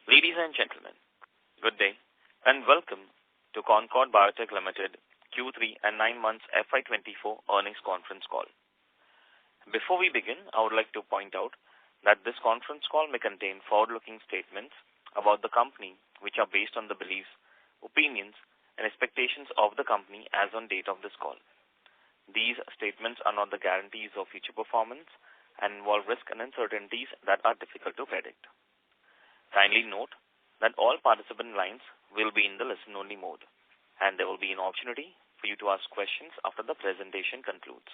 Ladies and gentlemen, good day and welcome to Concord Biotech Limited Q3 and 9 months FY2024 earnings conference call. Before we begin, I would like to point out that this conference call may contain forward-looking statements about the company which are based on the beliefs, opinions and expectations of the company as on date of this call. These statements are not the guarantees of future performance and involve risks and uncertainties that are difficult to predict. Kindly note that all participant lines will be in the listen-only mode, and there will be an opportunity for you to ask questions after the presentation concludes.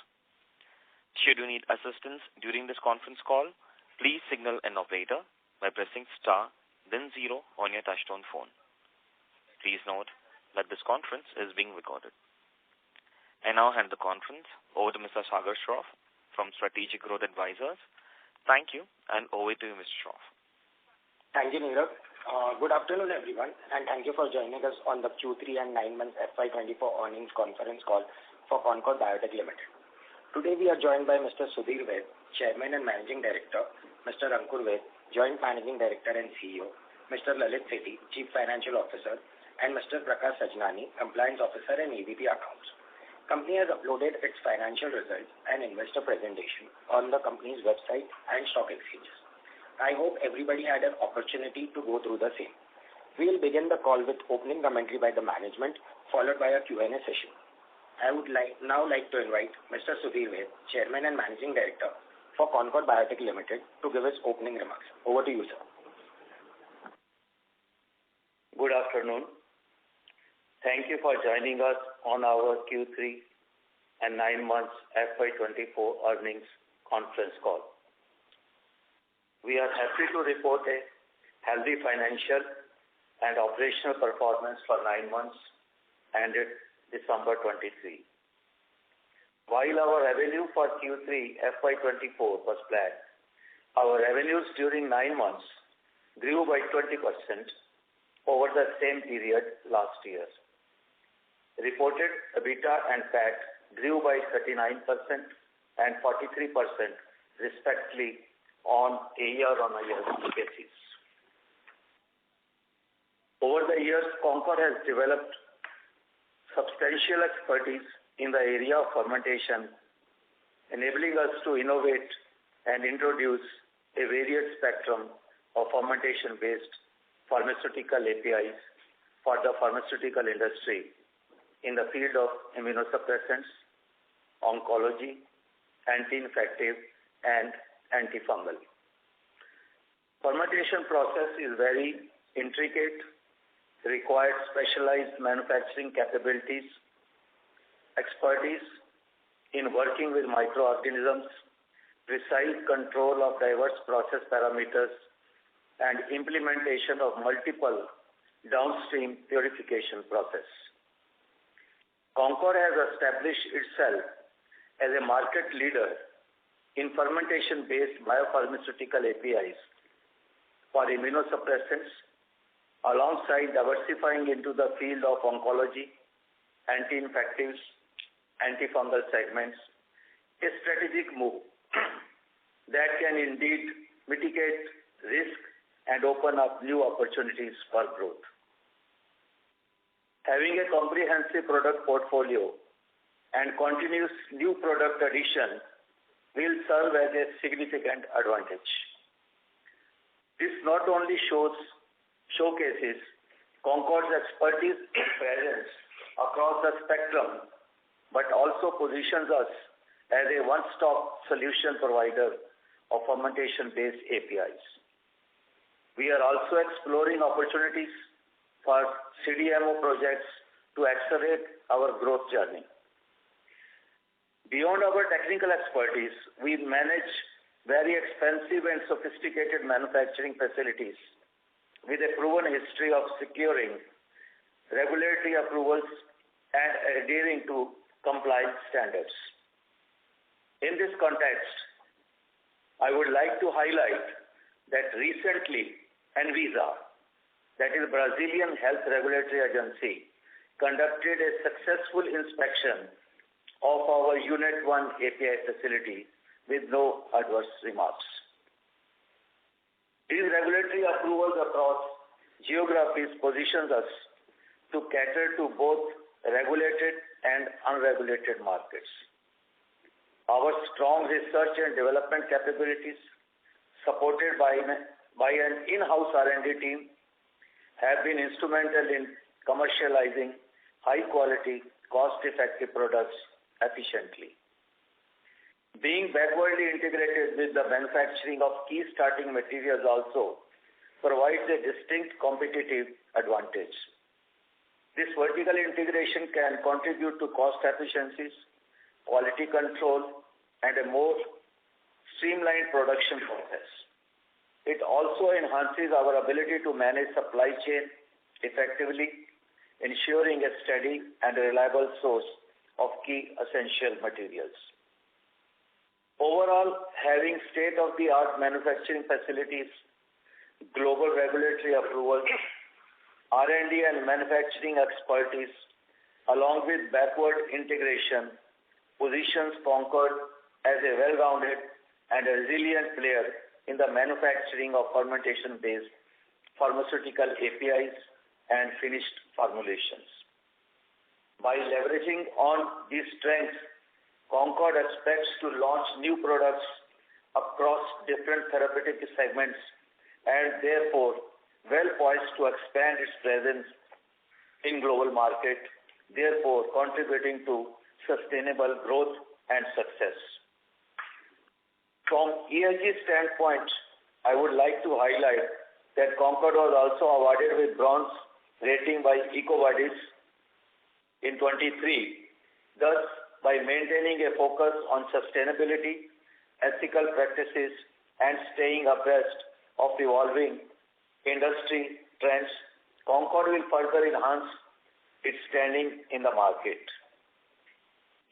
Should you need assistance during this conference call, please signal an operator by pressing star, then 0 on your touchtone phone. Please note that this conference is being recorded. I now hand the conference over to Mr. Sagar Shroff from Strategic Growth Advisors. Thank you, and over to you, Mr. Shroff. Thank you, Nirav. Good afternoon, everyone, and thank you for joining us on the Q3 and 9 months FY24 earnings conference call for Concord Biotech Limited. Today, we are joined by Mr. Sudhir Ved, Chairman and Managing Director, Mr. Ankur Ved, Joint Managing Director and CEO, Mr. Lalit Sethi, Chief Financial Officer, and Mr. Prakash Sajnani, Compliance Officer and EVP Accounts. Company has uploaded its financial results and investor presentation on the company's website and stock exchanges. I hope everybody had an opportunity to go through the same. We will begin the call with opening commentary by the management, followed by a Q&A session. I would now like to invite Mr. Sudhir Ved, Chairman and Managing Director for Concord Biotech Limited, to give his opening remarks. Over to you, sir. Good afternoon. Thank you for joining us on our Q3 and 9 months FY24 earnings conference call. We are happy to report a healthy financial and operational performance for 9 months ended December 23. While our revenue for Q3 FY24 was flat, our revenues during 9 months grew by 20% over the same period last year. Reported EBITDA and PAT grew by 39% and 43% respectively on a year-on-year basis. Over the years, Concord has developed substantial expertise in the area of fermentation, enabling us to innovate and introduce a varied spectrum of fermentation-based pharmaceutical APIs for the pharmaceutical industry in the field of immunosuppressants, oncology, anti-infective, and antifungal. Fermentation process is very intricate, requires specialized manufacturing capabilities, expertise in working with microorganisms, precise control of diverse process parameters, and implementation of multiple downstream purification process. Concord has established itself as a market leader in fermentation-based biopharmaceutical APIs for immunosuppressants, alongside diversifying into the field of oncology, anti-infectives, antifungal segments, a strategic move that can indeed mitigate risk and open up new opportunities for growth. Having a comprehensive product portfolio and continuous new product addition will serve as a significant advantage. This not only showcases Concord's expertise and presence across the spectrum, but also positions us as a one-stop solution provider of fermentation-based APIs. We are also exploring opportunities for CDMO projects to accelerate our growth journey. Beyond our technical expertise, we manage very expensive and sophisticated manufacturing facilities with a proven history of securing regulatory approvals and adhering to compliance standards. In this context, I would like to highlight that recently ANVISA, that is Brazilian Health Regulatory Agency, conducted a successful inspection of our Unit 1 API facility with no adverse remarks. These regulatory approvals across geographies positions us to cater to both regulated and unregulated markets. Our strong research and development capabilities, supported by an in-house R&D team, have been instrumental in commercializing high-quality, cost-effective products efficiently. Being backwardly integrated with the manufacturing of key starting materials also provides a distinct competitive advantage. This vertical integration can contribute to cost efficiencies, quality control, and a more streamlined production process. It also enhances our ability to manage supply chain effectively, ensuring a steady and reliable source of key essential materials. Overall, having state-of-the-art manufacturing facilities, global regulatory approvals, R&D and manufacturing expertise, along with backward integration, positions Concord as a well-rounded and a resilient player in the manufacturing of fermentation-based pharmaceutical APIs and finished formulations. By leveraging on these strengths, Concord expects to launch new products across different therapeutic segments and therefore well poised to expand its presence in global market, therefore contributing to sustainable growth and success. From ESG standpoint, I would like to highlight that Concord was also awarded with bronze rating by EcoVadis in 23. Thus, by maintaining a focus on sustainability, ethical practices, and staying abreast of evolving industry trends, Concord will further enhance its standing in the market.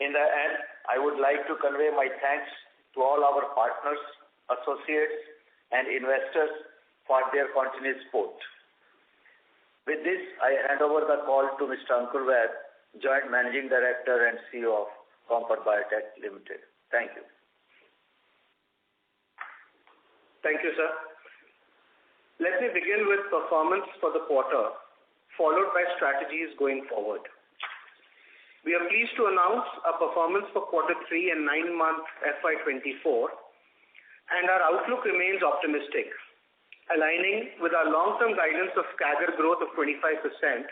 In the end, I would like to convey my thanks to all our partners, associates, and investors for their continued support. With this, I hand over the call to Mr. Ankur Vaid, Joint Managing Director and CEO of Concord Biotech Limited. Thank you. Thank you, sir. Let me begin with performance for the quarter, followed by strategies going forward. We are pleased to announce our performance for Quarter 3 and 9-month FY24, and our outlook remains optimistic, aligning with our long-term guidance of CAGR growth of 25%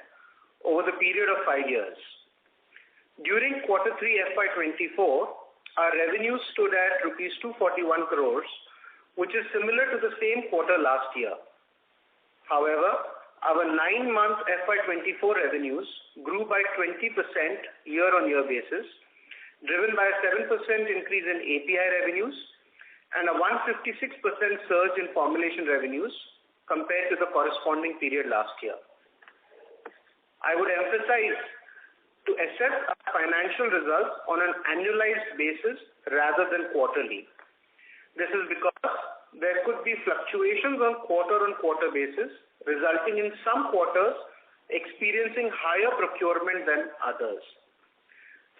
over the period of 5 years. During Quarter 3 FY24, our revenues stood at rupees 241 crores, which is similar to the same quarter last year. However, our 9-month FY24 revenues grew by 20% year-on-year basis, driven by a 7% increase in API revenues and a 156% surge in formulation revenues compared to the corresponding period last year. I would emphasize to assess our financial results on an annualized basis rather than quarterly. This is because there could be fluctuations on quarter-on-quarter basis, resulting in some quarters experiencing higher procurement than others.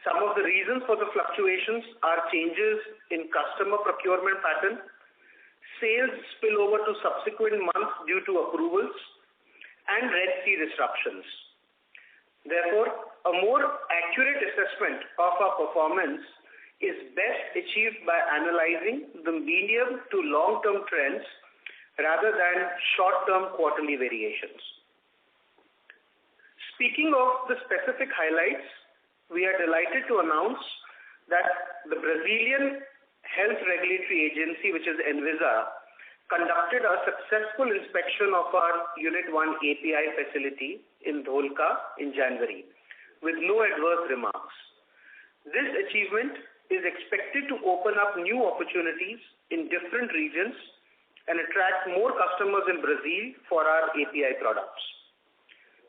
Some of the reasons for the fluctuations are changes in customer procurement pattern, sales spillover to subsequent months due to approvals, and Red Sea disruptions. Therefore, a more accurate assessment of our performance is best achieved by analyzing the medium to long-term trends rather than short-term quarterly variations. Speaking of the specific highlights, we are delighted to announce that the Brazilian Health Regulatory Agency, which is ANVISA, conducted a successful inspection of our Unit 1 API facility in Dholka in January, with no adverse remarks. This achievement is expected to open up new opportunities in different regions and attract more customers in Brazil for our API products.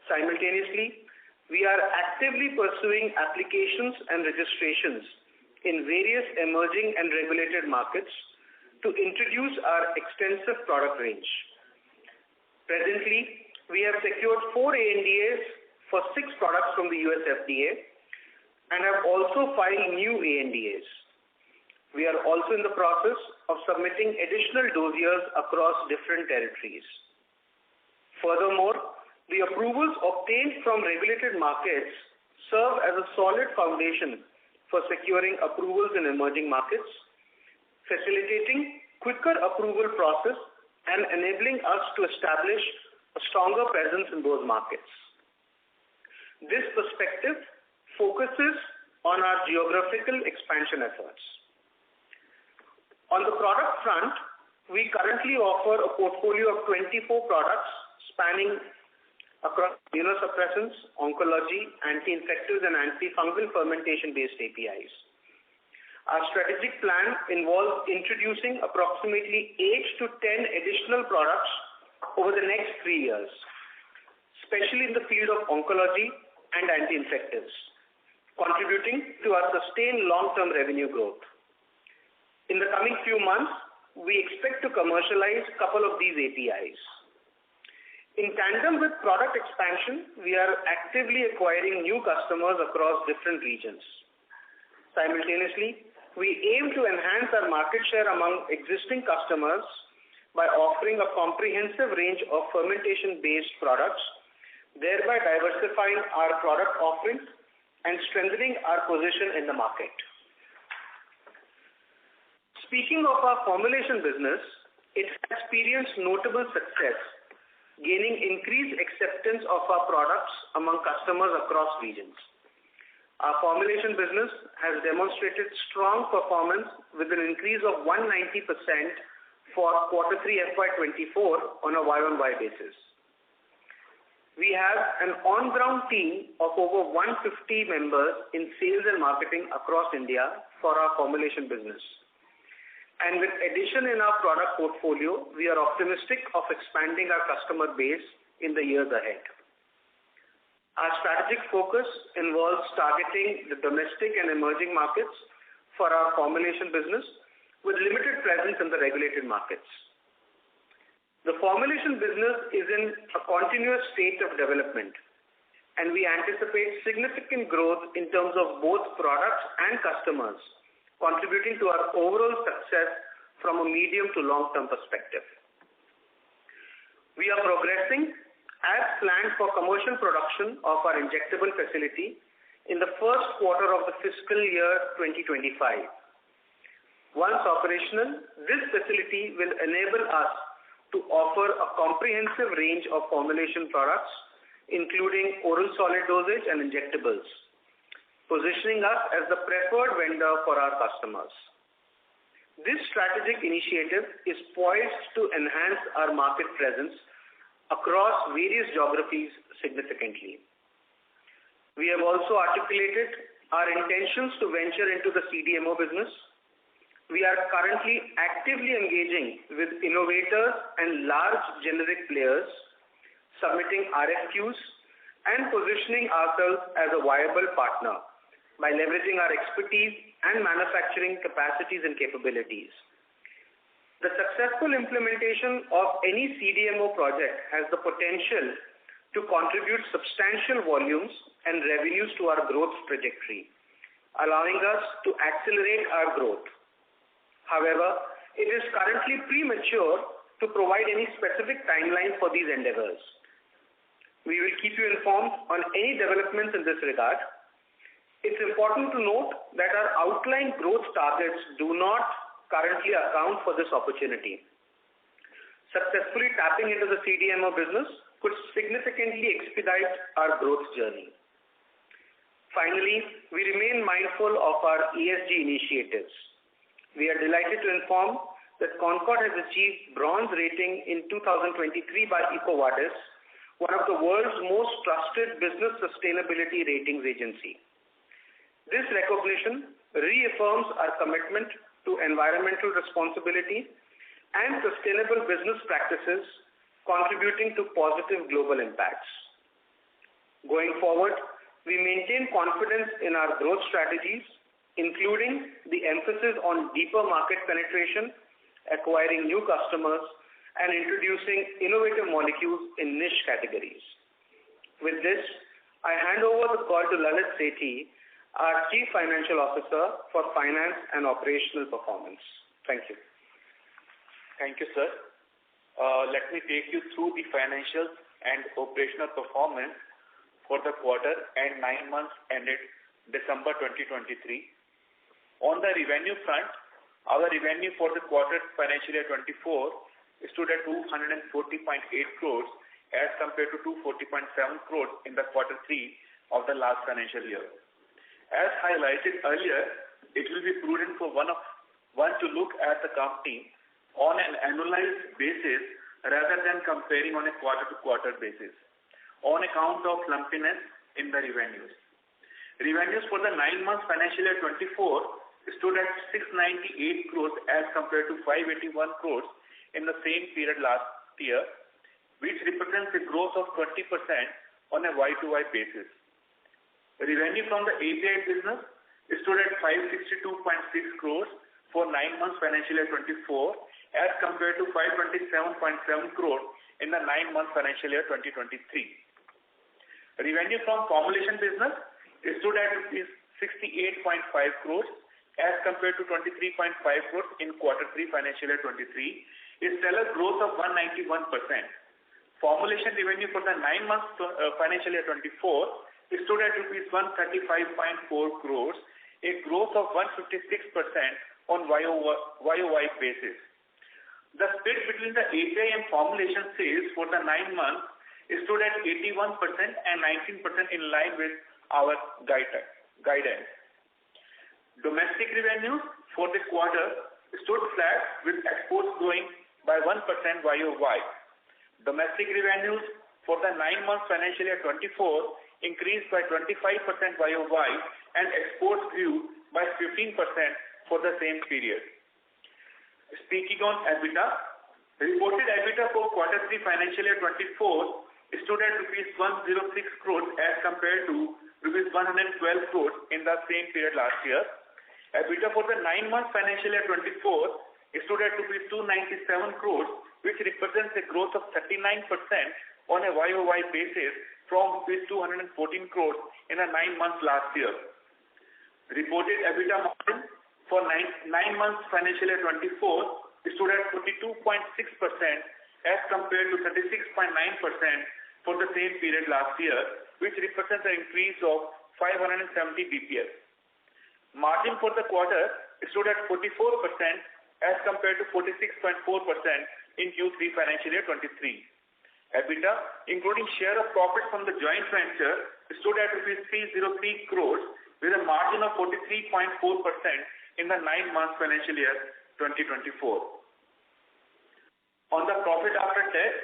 Simultaneously, we are actively pursuing applications and registrations in various emerging and regulated markets to introduce our extensive product range. Presently, we have secured 4 ANDAs for 6 products from the US FDA and have also filed new ANDAs. We are also in the process of submitting additional dossiers across different territories. Furthermore, The approvals obtained from regulated markets serve as a solid foundation for securing approvals in emerging markets, facilitating quicker approval process and enabling us to establish a stronger presence in those markets. This perspective focuses on our geographical expansion efforts. On the product front, we currently offer a portfolio of 24 products spanning across immunosuppressants, oncology, anti-infectives, and antifungal fermentation-based APIs. Our strategic plan involves introducing approximately 8 to 10 additional products over the next 3 years, especially in the field of oncology and anti-infectives, contributing to our sustained long-term revenue growth. In the coming few months, we expect to commercialize a couple of these APIs. In tandem with product expansion, we are actively acquiring new customers across different regions. Simultaneously, we aim to enhance our market share among existing customers by offering a comprehensive range of fermentation-based products, thereby diversifying our product offerings and strengthening our position in the market. Speaking of our formulation business, it has experienced notable success, gaining increased acceptance of our products among customers across regions. Our formulation business has demonstrated strong performance with an increase of 190% for Q3 FY24 on a Y-on-Y basis. We have an on-ground team of over 150 members in sales and marketing across India for our formulation business. And with addition in our product portfolio, we are optimistic of expanding our customer base in the years ahead. Our strategic focus involves targeting the domestic and emerging markets for our formulation business with limited presence in the regulated markets. The formulation business is in a continuous state of development, and we anticipate significant growth in terms of both products and customers, contributing to our overall success from a medium to long-term perspective. We are progressing as planned for commercial production of our injectable facility in the first quarter of the fiscal year 2025. Once operational, this facility will enable us to offer a comprehensive range of formulation products, including oral solid dosage and injectables, positioning us as the preferred vendor for our customers. This strategic initiative is poised to enhance our market presence across various geographies significantly. We have also articulated our intentions to venture into the CDMO business. We are currently actively engaging with innovators and large generic players, submitting RFQs and positioning ourselves as a viable partner by leveraging our expertise and manufacturing capacities and capabilities. The successful implementation of any CDMO project has the potential to contribute substantial volumes and revenues to our growth trajectory, allowing us to accelerate our growth. However, it is currently premature to provide any specific timeline for these endeavors. We will keep you informed on any developments in this regard. It's important to note that our outlined growth targets do not currently account for this opportunity. Successfully tapping into the CDMO business could significantly expedite our growth journey. Finally, we remain mindful of our ESG initiatives. We are delighted to inform that Concord has achieved bronze rating in 2023 by EcoVadis, one of the world's most trusted business sustainability ratings agency. This recognition reaffirms our commitment to environmental responsibility and sustainable business practices, contributing to positive global impacts. Going forward, we maintain confidence in our growth strategies, including the emphasis on deeper market penetration, acquiring new customers, and introducing innovative molecules in niche categories. With this, I hand over the call to Lalit Sethi, our Chief Financial Officer for Finance and Operational Performance. Thank you. Thank you, sir. Let me take you through the financials and operational performance for the quarter and 9 months ended December 2023. On the revenue front, our revenue for the quarter financial year 24 stood at 240.8 crores as compared to 240.7 crores in the quarter 3 of the last financial year. As highlighted earlier, it will be prudent for one to look at the company on an annualized basis rather than comparing on a quarter-to-quarter basis on account of lumpiness in the revenues. Revenues for the 9 months financial year 24 stood at 698 crores as compared to 581 crores in the same period last year, which represents a growth of 20% on a Y-to-Y basis. Revenue from the API business stood at 562.6 crores for 9 months financial year 24 as compared to 527.7 crores in the 9 months financial year 2023. Revenue from formulation business stood at 68.5 crores as compared to 23.5 crores in quarter 3 financial year 23, a stellar growth of 191%. Formulation revenue for the 9 months financial year 24 stood at rupees 135.4 crores, a growth of 156% on YOY basis. The split between the API and formulation sales for the 9 months stood at 81% and 19% in line with our guidance. Domestic revenues for this quarter stood flat with exports growing by 1% YOY. Domestic revenues for the 9 months financial year 24 increased by 25% YOY and exports grew by 15% for the same period. Speaking on EBITDA, reported EBITDA for quarter 3 financial year 24 stood at rupees 106 crores as compared to rupees 112 crores in the same period last year. EBITDA for the 9 months financial year 24 stood at rupees 297 crores, which represents a growth of 39% on a YOY basis from rupees 214 crores in the 9 months last year. Reported EBITDA margin for 9 months financial year 24 stood at 42.6% as compared to 36.9% for the same period last year, which represents an increase of 570 BPS. Margin for the quarter stood at 44% as compared to 46.4% in Q3 financial year 23. EBITDA, including share of profit from the joint venture, stood at rupees 303 crores with a margin of 43.4% in the 9 months financial year 2024. On the profit after tax,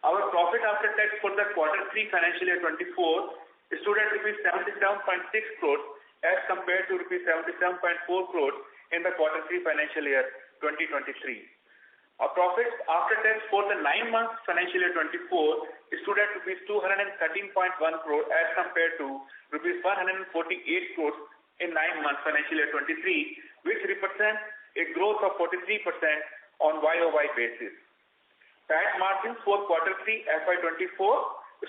our profit after tax for the quarter 3 financial year 24 stood at rupees 77.6 crores as compared to rupees 77.4 crores in the quarter 3 financial year 2023. Our profits after tax for the 9 months financial year 24 stood at rupees 213.1 crore as compared to rupees 148 crores in 9 months financial year 23, which represents a growth of 43% on YOY basis. PAT margins for quarter 3 FY24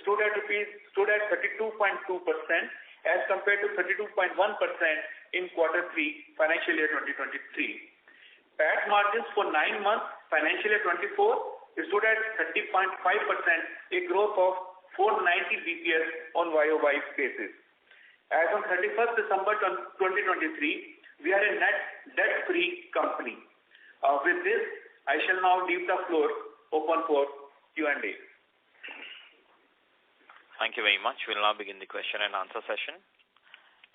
stood at 32.2% as compared to 32.1% in quarter 3 financial year 2023. PAT margins for 9 months financial year 24 stood at 30.5%, a growth of 490 BPS on YOY basis. As on 31st December 2023, we are a net debt-free company. With this, I shall now leave the floor open for Q&A. Thank you very much. We'll now begin the question and answer session.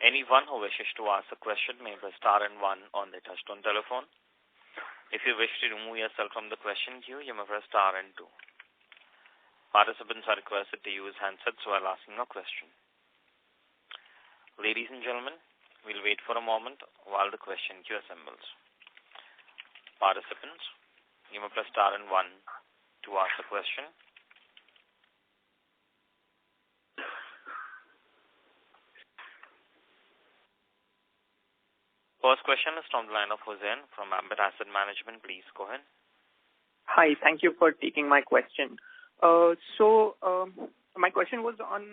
Anyone who wishes to ask a question may press star and 1 on the touchtone telephone. If you wish to remove yourself from the question queue, you may press star and 2. Participants are requested to use handsets while asking a question. Ladies and gentlemen, we'll wait for a moment while the question queue assembles. Participants, you may press star and 1 to ask a question. First question is from the line of Hussain from Ambit Asset Management. Please go ahead. Hi, thank you for taking my question. My question was on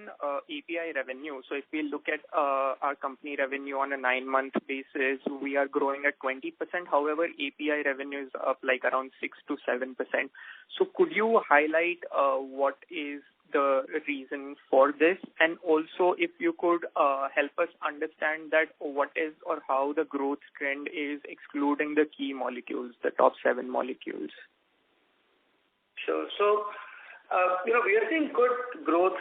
API revenue. So if we look at our company revenue on a 9-month basis, we are growing at 20%. However, API revenue is up like around 6 to 7%. So could you highlight what is the reason for this? And also, if you could help us understand that what is or how the growth trend is excluding the key molecules, the top 7 molecules. Sure. So, we are seeing good growth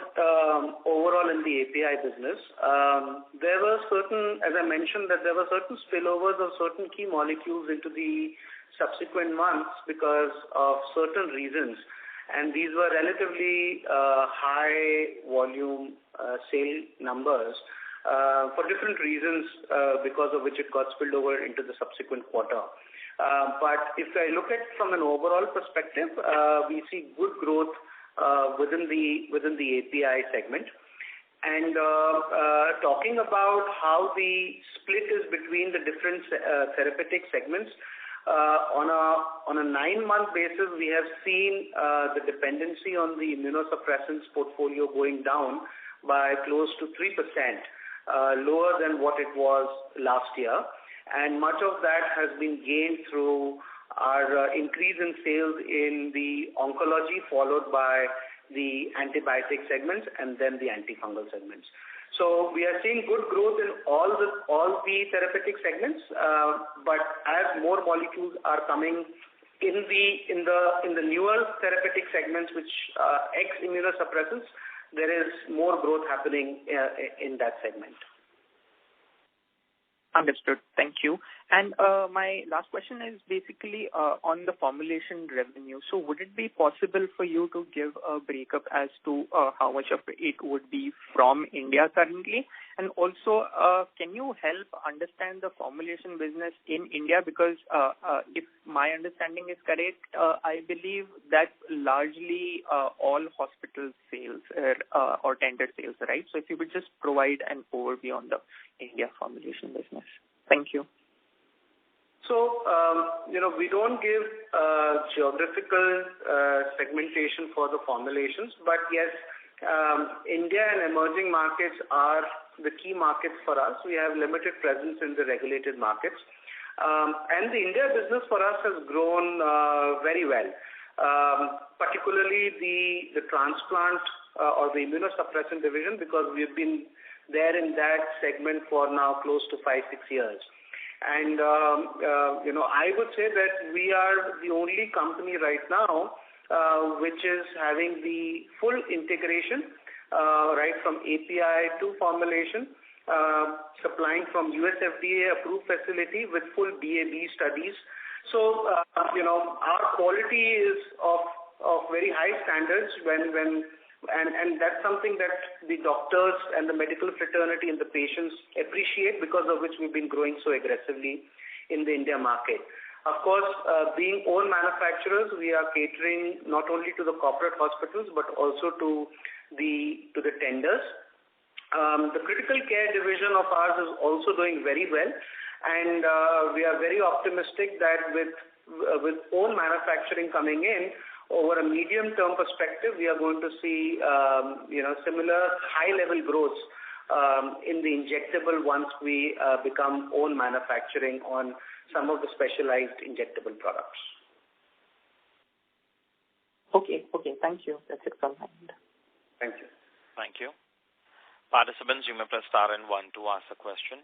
overall in the API business. There were certain, as I mentioned, that there were certain spillovers of certain key molecules into the subsequent months because of certain reasons. And these were relatively high volume sale numbers for different reasons because of which it got spilled over into the subsequent quarter. But if I look at from an overall perspective, we see good growth within the API segment. And talking about how the split is between the different therapeutic segments, on a 9-month basis, we have seen the dependency on the immunosuppressants portfolio going down by close to 3%, lower than what it was last year. And much of that has been gained through our increase in sales in the oncology, followed by the antibiotic segments and then the antifungal segments. So we are seeing good growth in all the therapeutic segments, but as more molecules are coming in the newer therapeutic segments, which ex immunosuppressants, there is more growth happening in that segment. Understood. Thank you. And my last question is basically on the formulation revenue. So would it be possible for you to give a breakup as to how much of it would be from India currently? And also, can you help understand the formulation business in India? Because if my understanding is correct, I believe that's largely all hospital sales or tender sales, right? So if you could just provide an overview on the India formulation business. Thank you. So, we don't give geographical segmentation for the formulations, but yes, India and emerging markets are the key markets for us. We have limited presence in the regulated markets. And the India business for us has grown very well, particularly the transplant or the immunosuppressant division, because we've been there in that segment for now close to 5-6 years. And, I would say that we are the only company right now which is having the full integration, right from API to formulation, supplying from US FDA approved facility with full BAB studies. So, our quality is of very high standards and that's something that the doctors and the medical fraternity and the patients appreciate, because of which we've been growing so aggressively in the India market. Of course, being own manufacturers, we are catering not only to the corporate hospitals but also to the tenders. The critical care division of ours is also doing very well, and we are very optimistic that with own manufacturing coming in, over a medium-term perspective, we are going to see, similar high-level growth in the injectable once we become own manufacturing on some of the specialized injectable products. Okay. Thank you. That's it from my end. Thank you. Thank you. Participants, you may press star and 1 to ask a question.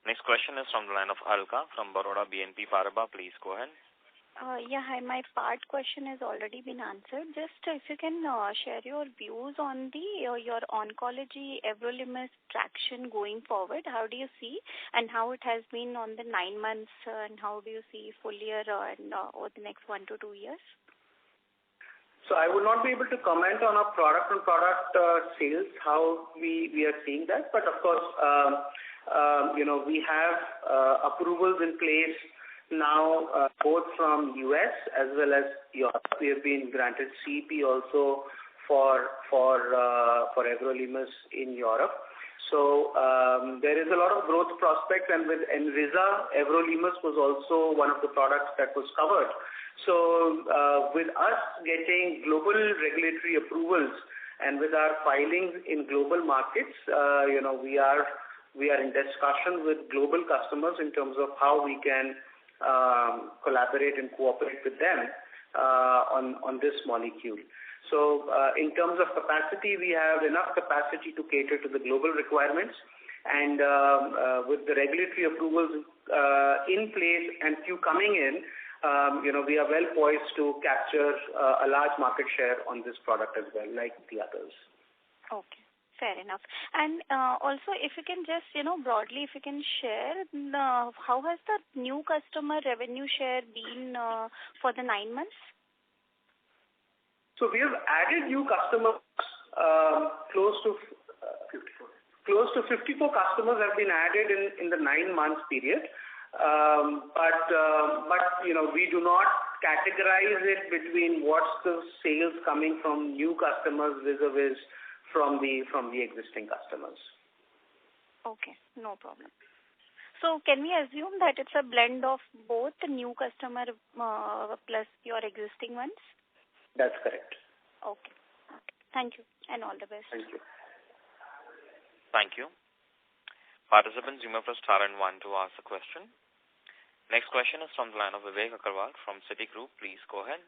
Next question is from the line of Alka from Baroda BNP Paribas. Please go ahead. Hi. My part question has already been answered. Just if you can share your views on your oncology everolimus traction going forward. How do you see and how it has been on the 9 months and how do you see full year and over the next 1 to 2 years? So I would not be able to comment on our product sales, how we are seeing that. But of course, we have approvals in place now, both from US as well as Europe. We have been granted CEP also for everolimus in Europe. So there is a lot of growth prospect, and with Enrisa, everolimus was also one of the products that was covered. So with us getting global regulatory approvals and with our filings in global markets, we are in discussion with global customers in terms of how we can collaborate and cooperate with them on this molecule. So in terms of capacity, we have enough capacity to cater to the global requirements, and with the regulatory approvals in place and few coming in, we are well poised to capture a large market share on this product as well, like the others. Okay. Fair enough. And also, if you can just, broadly, if you can share, how has the new customer revenue share been for the 9 months? So we have added new customers, close to 54 customers have been added in the 9 months period. But we do not categorize it between what's the sales coming from new customers vis-a-vis from the existing customers. Okay, no problem. So can we assume that it's a blend of both the new customer plus your existing ones? That's correct. Okay. Thank you, and all the best. Thank you. Thank you. Participants, you may press star and 1 to ask a question. Next question is from the line of Vivek Agarwal from Citigroup. Please go ahead.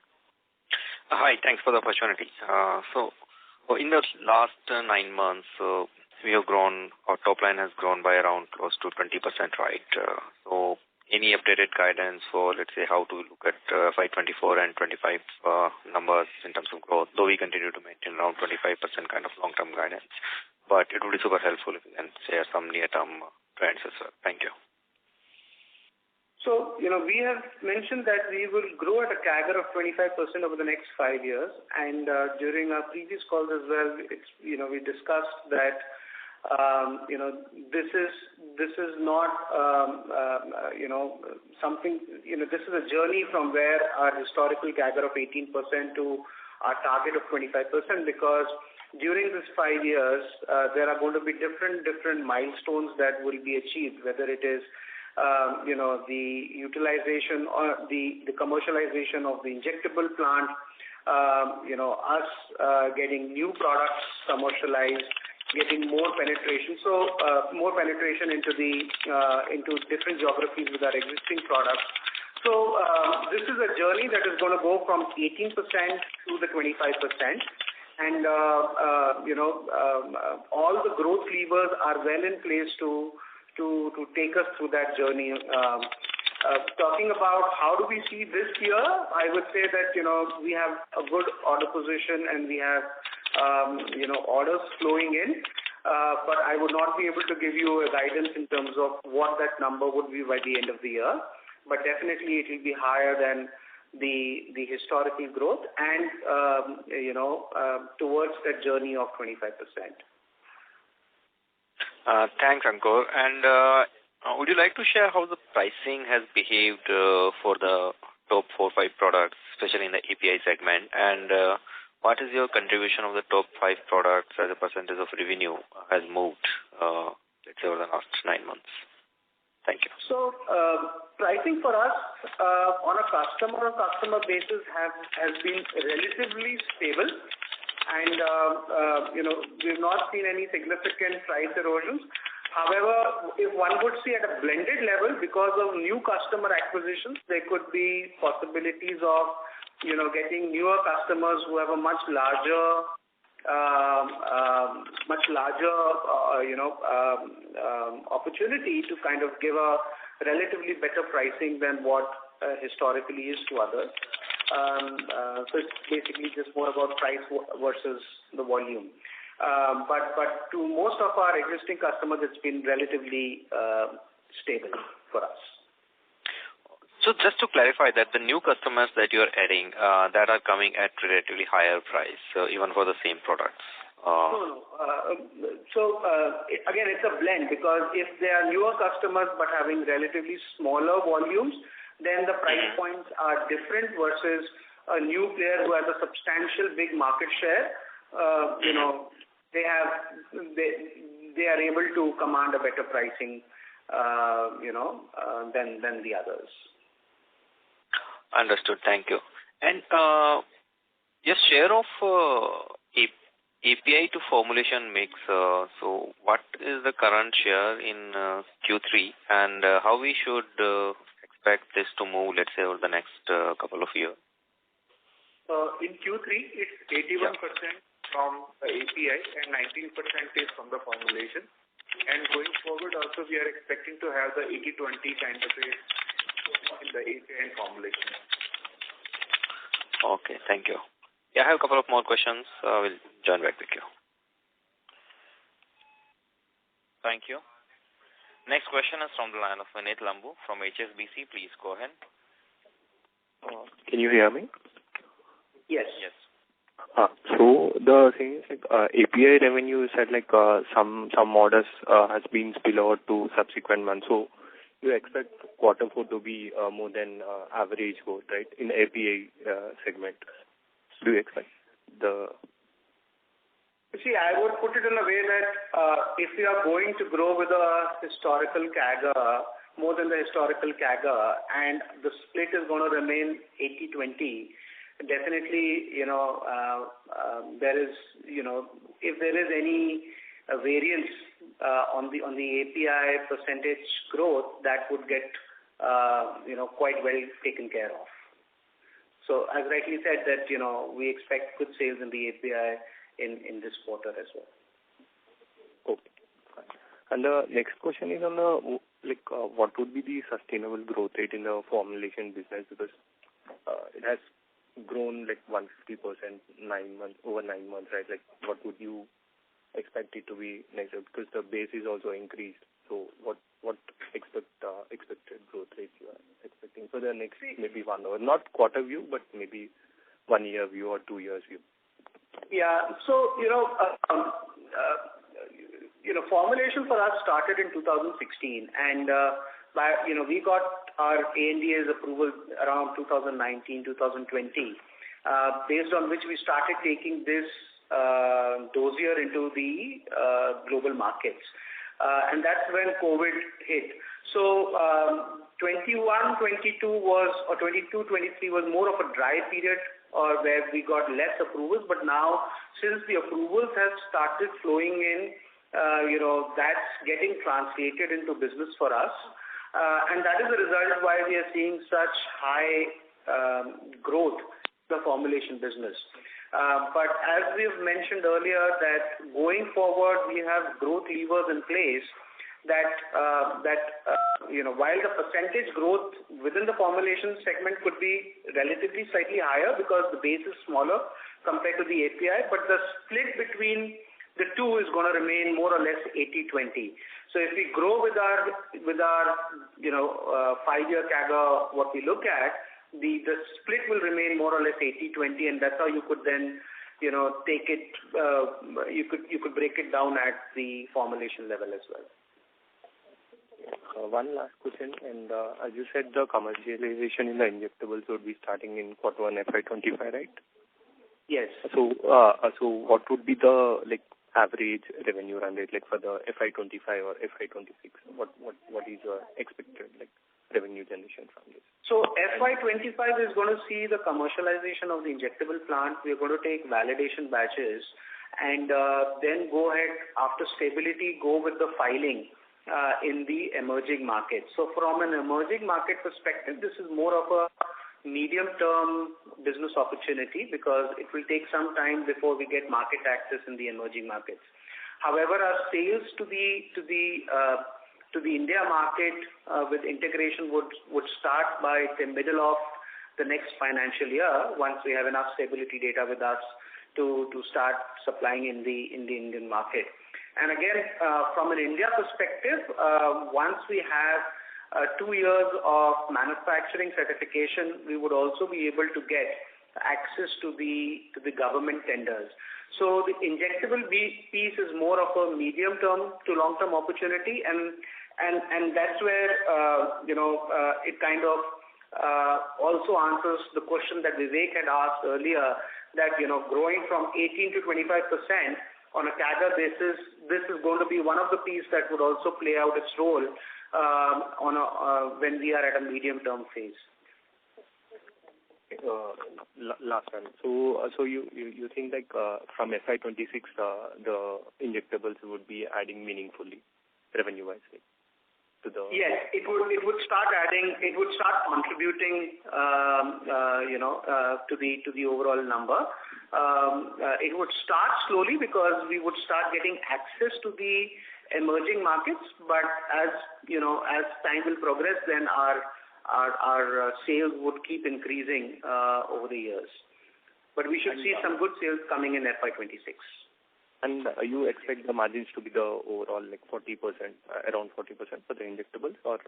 Hi, thanks for the opportunity. So in the last 9 months, we have grown, our top line has grown by around close to 20%, right? So any updated guidance for, let's say, how to look at FY24 and 25 numbers in terms of growth, though we continue to maintain around 25% kind of long-term guidance. But it would be super helpful if you can share some near-term trends as well. Thank you. So, we have mentioned that we will grow at a CAGR of 25% over the next 5 years. And during our previous calls as well, we discussed that, this is not, something, this is a journey from where our historical CAGR of 18% to our target of 25%, because during this 5 years, there are going to be different milestones that will be achieved, whether it is the utilization or the commercialization of the injectable plant, us getting new products commercialized, getting more penetration. So more penetration into different geographies with our existing products. So this is a journey that is going to go from 18% to the 25%. And, all the growth levers are well in place to take us through that journey. Talking about how do we see this year, I would say that, we have a good order position and we have, orders flowing in. But I would not be able to give you a guidance in terms of what that number would be by the end of the year. But definitely it will be higher than the historical growth and, towards that journey of 25%. Thanks, Ankur. And would you like to share how the pricing has behaved for the top 4-5 products, especially in the API segment? And what is your contribution of the top 5 products as a percentage of revenue has moved, let's say, over the last 9 months? Thank you. So pricing for us on a customer basis has been relatively stable. And, we've not seen any significant price erosions. However, if one would see at a blended level, because of new customer acquisitions, there could be possibilities of, getting newer customers who have a much larger opportunity to kind of give a relatively better pricing than what historically is to others. So it's basically just more about price versus the volume. But to most of our existing customers, it's been relatively stable for us. So just to clarify that the new customers that you are adding, that are coming at relatively higher price, even for the same products? No. So again, it's a blend, because if they are newer customers but having relatively smaller volumes, then the price points are different versus a new player who has a substantial big market share. They are able to command a better pricing, than the others. Understood. Thank you. And your share of API to formulation mix, so what is the current share in Q3, and how we should expect this to move, let's say, over the next couple of years? In Q3, it's 81% from the API and 19% is from the formulation. And going forward also we are expecting to have the 80-20 kind of a in the API and formulation. Okay, thank you. Yeah, I have a couple of more questions. We'll join back with you. Thank you. Next question is from the line of Vinit Lambu from HSBC. Please go ahead. Can you hear me? Yes. Yes. So the thing is API revenue, you said some orders has been spill over to subsequent months. So you expect quarter 4 to be more than average growth, right, in API segment? Do you expect the... See, I would put it in a way that if we are going to grow with a historical CAGR, more than the historical CAGR, and the split is going to remain 80-20, definitely, there is, if there is any variance on the API percentage growth, that would get, quite well taken care of. So as rightly said that, we expect good sales in the API in this quarter as well. Okay. And the next question is on the, what would be the sustainable growth rate in the formulation business? Because it has grown 150% over 9 months, right? What would you expect it to be next year? Because the base is also increased. So what expected growth rate you are expecting for the next maybe 1 year? Not quarter view, but maybe 1 year view or 2 years view. Yeah. So, formulation for us started in 2016, and we got our ANDA's approval around 2019, 2020, based on which we started taking this dossier into the global markets. And that's when COVID hit. So 21-22 was, or 22-23 was more of a dry period where we got less approvals. But now, since the approvals have started flowing in, that's getting translated into business for us. And that is the result why we are seeing such high growth in the formulation business. But as we have mentioned earlier, that going forward we have growth levers in place while the percentage growth within the formulation segment could be relatively slightly higher because the base is smaller compared to the API, but the split between the two is going to remain more or less 80-20. So if we grow with our 5-year CAGR, what we look at, the split will remain more or less 80-20, and that's how you could then take it. You could break it down at the formulation level as well. One last question, and as you said, the commercialization in the injectables would be starting in quarter 1 FY25, right? Yes. So what would be the average revenue run rate for the FY25 or FY26? What is your expected revenue generation from this? So FY25 is going to see the commercialization of the injectable plant. We are going to take validation batches and then go ahead after stability, go with the filing in the emerging markets. So from an emerging market perspective, this is more of a medium-term business opportunity because it will take some time before we get market access in the emerging markets. However, our sales to the India market with integration would start by the middle of the next financial year once we have enough stability data with us to start supplying in the Indian market. And again, from an India perspective, once we have 2 years of manufacturing certification, we would also be able to get access to the government tenders. So the injectable piece is more of a medium-term to long-term opportunity, and that's where it kind of also answers the question that Vivek had asked earlier, that growing from 18 to 25% on a CAGR basis, this is going to be one of the pieces that would also play out its role when we are at a medium-term phase. Last one. So you think from FY26 the injectables would be adding meaningfully revenue-wise? to the... Yes, it would start contributing, to the overall number. It would start slowly because we would start getting access to the emerging markets, but as time will progress, then our sales would keep increasing over the years. But we should see some good sales coming in FY26. And you expect the margins to be the overall 40%, around 40% for the injectables, or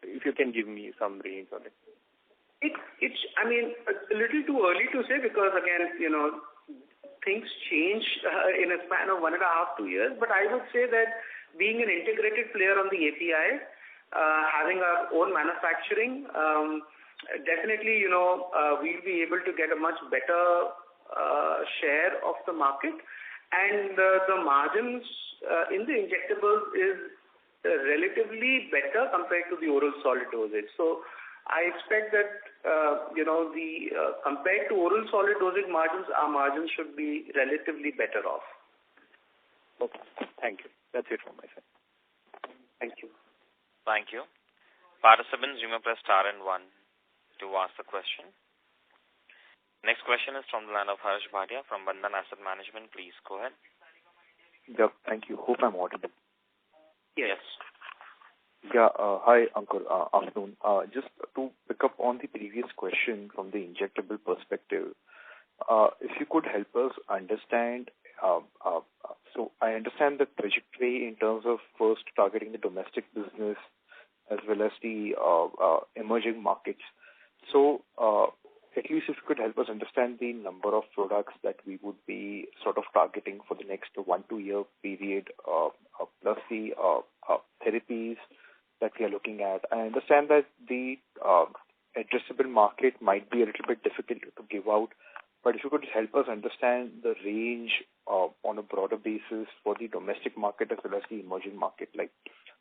if you can give me some range on it? It's a little too early to say because again, things change in a span of 1.5 to 2 years. But I would say that being an integrated player on the API, having our own manufacturing, definitely, we'll be able to get a much better share of the market, and the margins in the injectables is relatively better compared to the oral solid dosage. So I expect that the compared to oral solid dosage margins, our margins should be relatively better off. Okay, thank you. That's it from my side. Thank you. Thank you. Participants, you may press star and 1 to ask the question. Next question is from the line of Harsh Bhatia from Bandhan Asset Management. Please go ahead. Yeah, thank you. Hope I'm audible. Yes. Yeah, hi, Ankur. Afternoon. Just to pick up on the previous question from the injectable perspective, if you could help us understand, so I understand the trajectory in terms of first targeting the domestic business as well as the emerging markets. So, at least if you could help us understand the number of products that we would be sort of targeting for the next 1-2 year period, plus the therapies that we are looking at. I understand that the addressable market might be a little bit difficult to give out, but if you could help us understand the range on a broader basis for the domestic market as well as the emerging market, like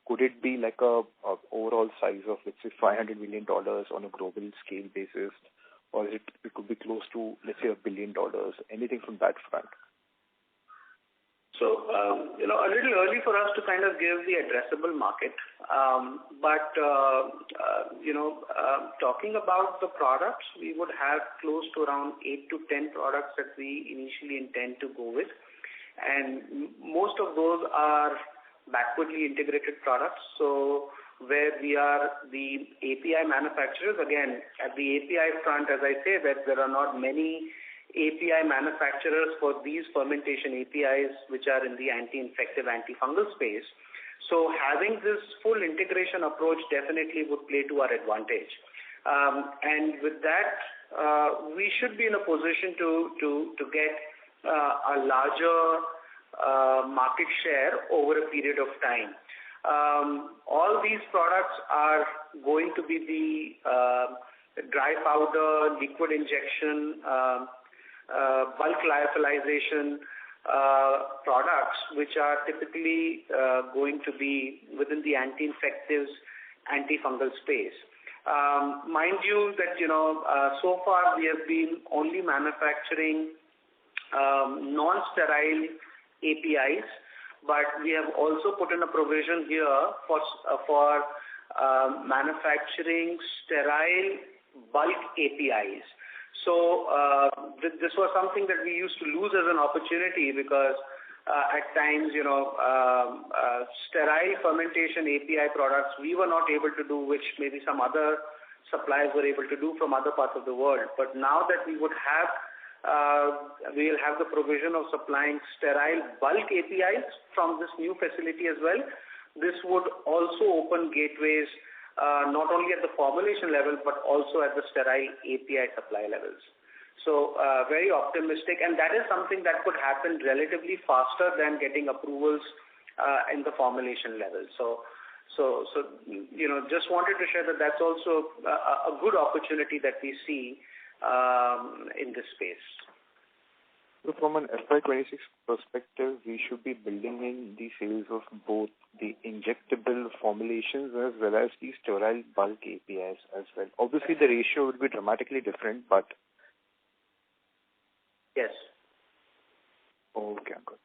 could it be like a overall size of, let's say, $500 million on a global scale basis, or it could be close to, let's say, $1 billion, anything from that front? So, a little early for us to kind of give the addressable market. But talking about the products, we would have close to around 8 to 10 products that we initially intend to go with. And most of those are backwardly integrated products. So, where we are the API manufacturers, again, at the API front, as I say, that there are not many API manufacturers for these fermentation APIs which are in the anti-infective, antifungal space. So having this full integration approach definitely would play to our advantage. And with that, we should be in a position to get a larger market share over a period of time. All these products are going to be the dry powder, liquid injection, bulk lyophilization products, which are typically going to be within the anti-infectives, antifungal space. Mind you that, so far we have been only manufacturing non-sterile APIs, but we have also put in a provision here for manufacturing sterile bulk APIs. So this was something that we used to lose as an opportunity because at times, sterile fermentation API products we were not able to do, which maybe some other suppliers were able to do from other parts of the world. But now that we will have the provision of supplying sterile bulk APIs from this new facility as well. This would also open gateways not only at the formulation level but also at the sterile API supply levels. So very optimistic, and that is something that could happen relatively faster than getting approvals in the formulation level. So just wanted to share that that's also a good opportunity that we see in this space. So from an FY26 perspective, we should be building in the sales of both the injectable formulations as well as the sterile bulk APIs as well. Obviously, the ratio would be dramatically different, but... Yes. Okay, good.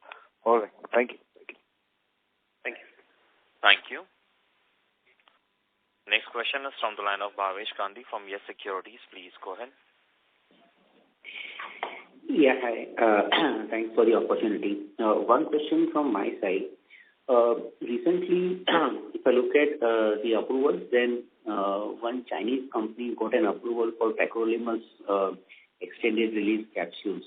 All right. Thank you. Thank you. Thank you. Next question is from the line of Bhavesh Gandhi from Yes Securities. Please go ahead. Yeah, hi. Thanks for the opportunity. One question from my side. Recently, if I look at the approvals, then one Chinese company got an approval for tacrolimus extended release capsules,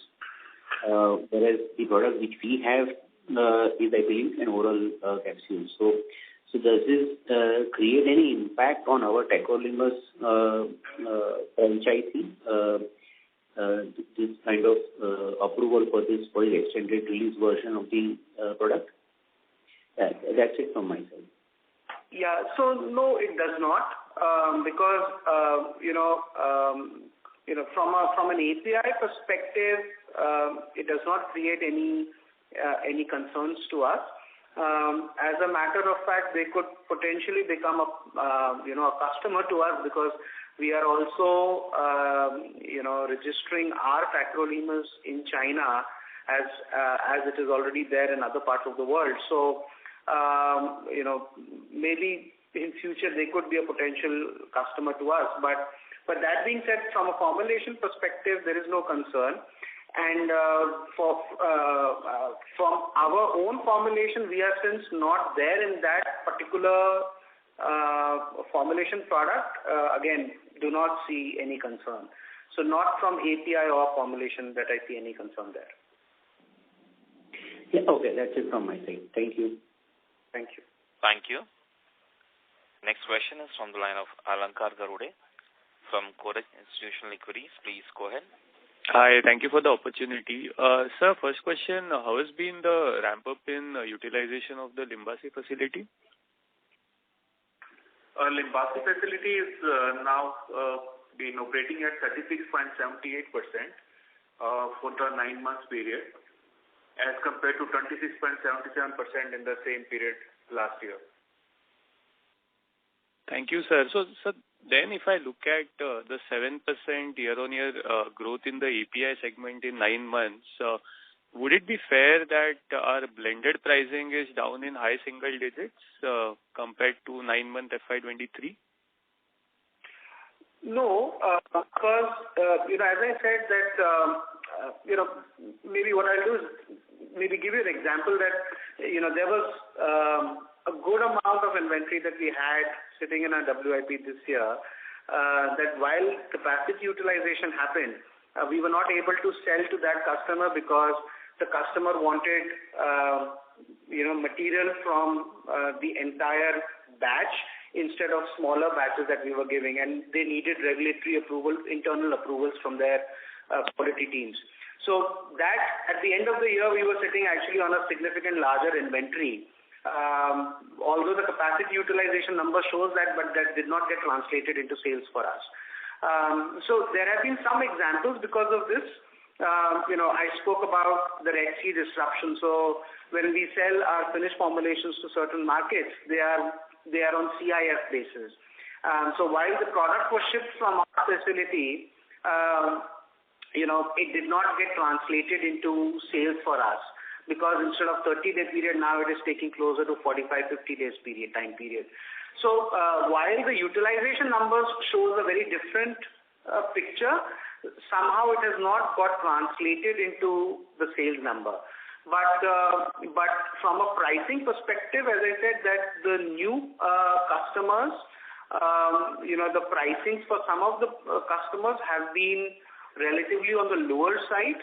whereas the product which we have is, I believe, an oral capsule. So does this create any impact on our tacrolimus franchisee? This kind of approval for the extended release version of the product? That's it from my side. Yeah, so no, it does not, because from an API perspective, it does not create any concerns to us. As a matter of fact, they could potentially become a customer to us, because we are also registering our tacrolimus in China as it is already there in other parts of the world. So maybe in future they could be a potential customer to us. But that being said, from a formulation perspective, there is no concern. And from our own formulation, we are since not there in that particular formulation product. Again, do not see any concern. So not from API or formulation that I see any concern there. Yeah, okay, that's it from my side. Thank you. Thank you. Thank you. Next question is from the line of Alankar Garude from Kotak Institutional Equities. Please go ahead. Hi, thank you for the opportunity. Sir, first question, how has been the ramp-up in utilization of the Limbasi facility? Limbasi facility is now been operating at 36.78% for the 9 months period, as compared to 26.77% in the same period last year. Thank you, sir. So then if I look at the 7% year-on-year growth in the API segment in 9 months, would it be fair that our blended pricing is down in high single digits compared to 9-month FY23? No, because, as I said that, maybe what I'll do is maybe give you an example that, there was a good amount of inventory that we had sitting in our WIP this year, that while capacity utilization happened, we were not able to sell to that customer because the customer wanted, material from the entire batch instead of smaller batches that we were giving, and they needed regulatory approval, internal approvals from their quality teams. So that at the end of the year, we were sitting actually on a significant larger inventory. Although the capacity utilization number shows that, but that did not get translated into sales for us. So there have been some examples because of this. I spoke about the Red Sea disruption. So when we sell our finished formulations to certain markets, they are on CIF basis. So while the product was shipped from our facility, it did not get translated into sales for us, because instead of 30-day period, now it is taking closer to 45-50 days time period. So while the utilization numbers shows a very different picture, somehow it has not got translated into the sales number. But from a pricing perspective, as I said, that the new customers, the pricings for some of the customers have been relatively on the lower side,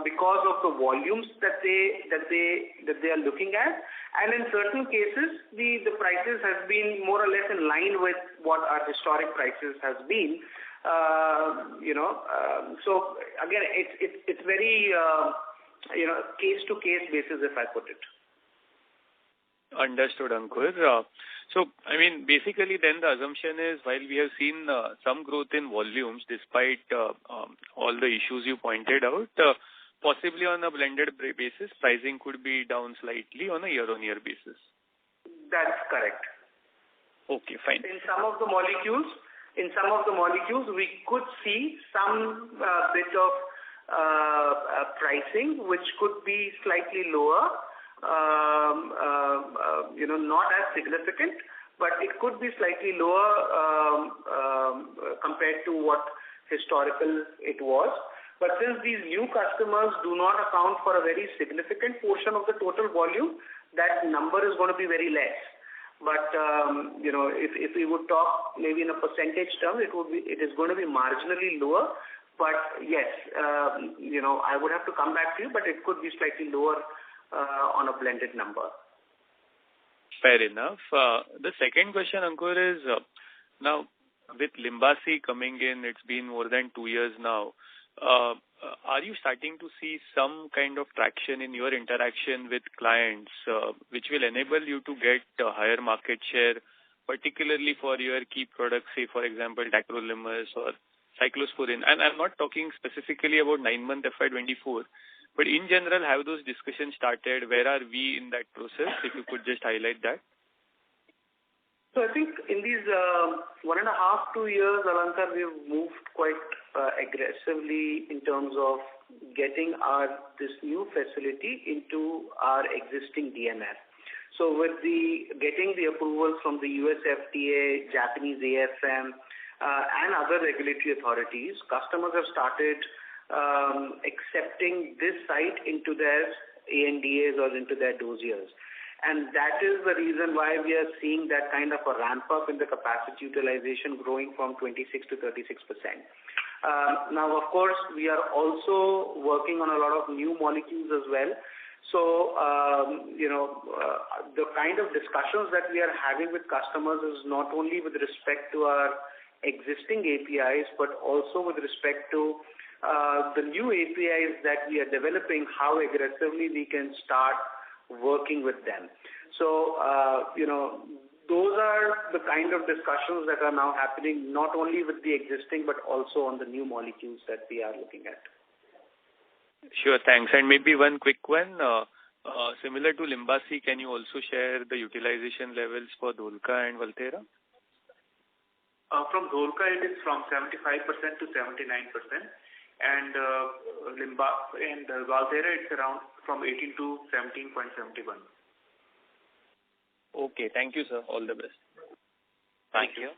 because of the volumes that they are looking at, and in certain cases the prices has been more or less in line with what our historic prices has been. So again, it's very case to case basis, if I put it. Understood, Ankur. So, basically then the assumption is, while we have seen some growth in volumes despite all the issues you pointed out, possibly on a blended basis, pricing could be down slightly on a year-on-year basis. That's correct. Okay, fine. In some of the molecules, we could see some bit of pricing, which could be slightly lower, not as significant, but it could be slightly lower compared to what historical it was. But since these new customers do not account for a very significant portion of the total volume, that number is going to be very less. But if we would talk maybe in a percentage term, it is going to be marginally lower. But yes, I would have to come back to you, but it could be slightly lower on a blended number. Fair enough. The second question, Ankur, is now with Limbasi coming in, it's been more than 2 years now. Are you starting to see some kind of traction in your interaction with clients, which will enable you to get a higher market share, particularly for your key products, say, for example, tacrolimus or cyclosporin? And I'm not talking specifically about 9-month FY24, but in general, have those discussions started? Where are we in that process? If you could just highlight that. So I think in these 1.5 to 2 years, Alankar, we've moved quite aggressively in terms of getting this new facility into our existing DMF. So with getting the approvals from the US FDA, Japanese AFM, and other regulatory authorities, customers have started accepting this site into their ANDAs or into their dossiers. And that is the reason why we are seeing that kind of a ramp up in the capacity utilization growing from 26 to 36%. Now, of course, we are also working on a lot of new molecules as well. So, the kind of discussions that we are having with customers is not only with respect to our existing APIs, but also with respect to the new APIs that we are developing, how aggressively we can start working with them. So, those are the kind of discussions that are now happening, not only with the existing, but also on the new molecules that we are looking at. Sure, thanks. And maybe one quick one. Similar to Limbasi, can you also share the utilization levels for Dholka and Valthera? From Dholka, it is from 75% to 79%. And Valthera, it's around from 18 to 17.71. Okay, thank you, sir. All the best. Thank you.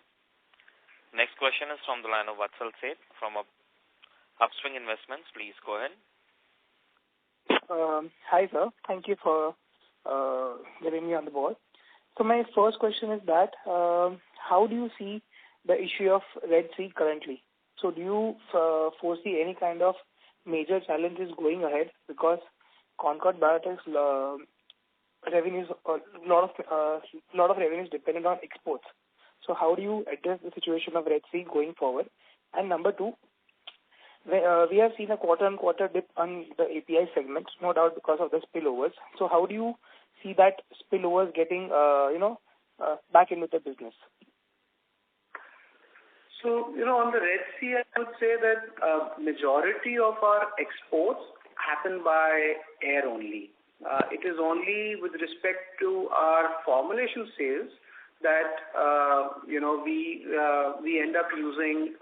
Next question is from the line of Vatsal Seth from Upswing Investments. Please go ahead. Hi, sir. Thank you for getting me on the board. So my first question is that how do you see the issue of Red Sea currently? So do you foresee any kind of major challenges going ahead? Because Concord Biotech's revenues, a lot of revenues dependent on exports. So how do you address the situation of Red Sea going forward? And number two, we have seen a quarter-on-quarter dip on the API segment, no doubt because of the spillovers. So how do you see that spillovers getting, back into the business? So, on the Red Sea, I would say that majority of our exports happen by air only. It is only with respect to our formulation sales that, we end up using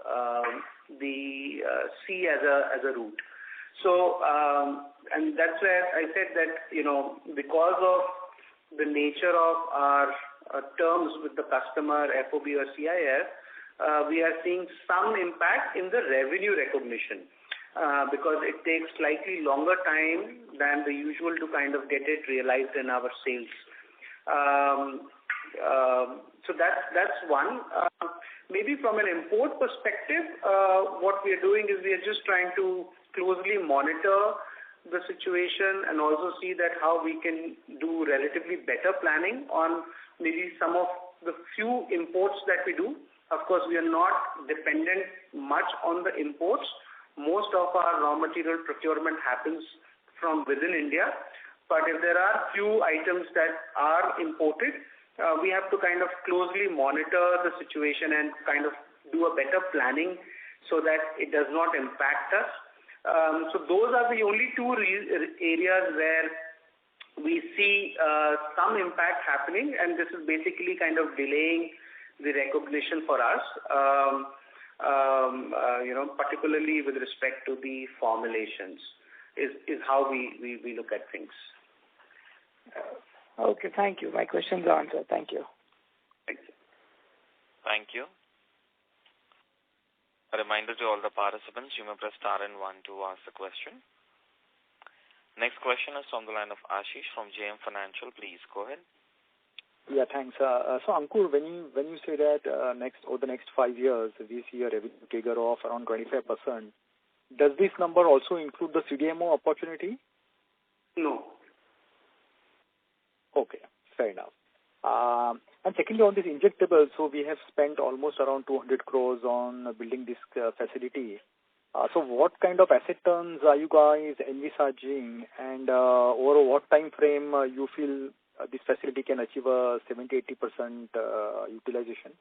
the sea as a route. So, and that's where I said that, because of the nature of our terms with the customer, FOB or CIF, we are seeing some impact in the revenue recognition because it takes slightly longer time than the usual to kind of get it realized in our sales. So that's one. Maybe from an import perspective, what we are doing is we are just trying to closely monitor the situation and also see that how we can do relatively better planning on maybe some of the few imports that we do. Of course, we are not dependent much on the imports. Most of our raw material procurement happens from within India. But if there are few items that are imported, we have to kind of closely monitor the situation and kind of do a better planning so that it does not impact us. So those are the only two areas where we see some impact happening, and this is basically kind of delaying the recognition for us, particularly with respect to the formulations, is how we look at things. Okay, thank you. My questions are answered. Thank you. Thank you. Thank you. A reminder to all the participants, you may press star and 1 to ask the question. Next question is from the line of Ashish from JM Financial. Please go ahead. Yeah, thanks. So Ankur, when you say that over the next 5 years we see a revenue figure of around 25%, does this number also include the CDMO opportunity? No. Okay, fair enough. And secondly, on this injectable, so we have spent almost around 200 crores on building this facility. So what kind of asset turns are you guys envisaging, and over what time frame you feel this facility can achieve a 70-80% utilization?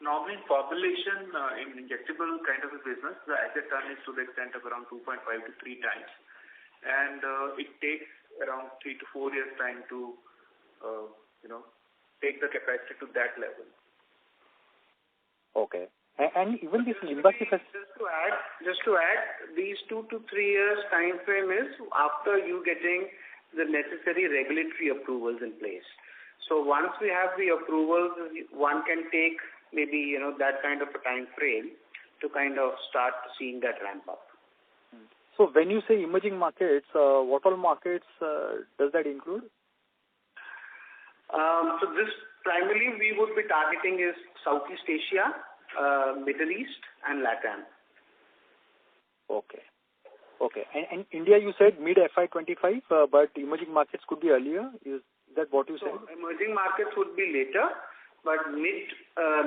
Normally, formulation in injectable kind of a business, the asset turn is to the extent of around 2.5 to 3 times, and it takes around 3 to 4 years time to take the capacity to that level. Okay. And even this Limbasi just to add, these 2 to 3 years time frame is after you getting the necessary regulatory approvals in place. So once we have the approvals, one can take maybe that kind of a time frame to kind of start seeing that ramp up. So when you say emerging markets, what all markets does that include? So this primarily we would be targeting is Southeast Asia, Middle East and LATAM. Okay. And India, you said mid FY25, but emerging markets could be earlier. Is that what you said? Emerging markets would be later, but mid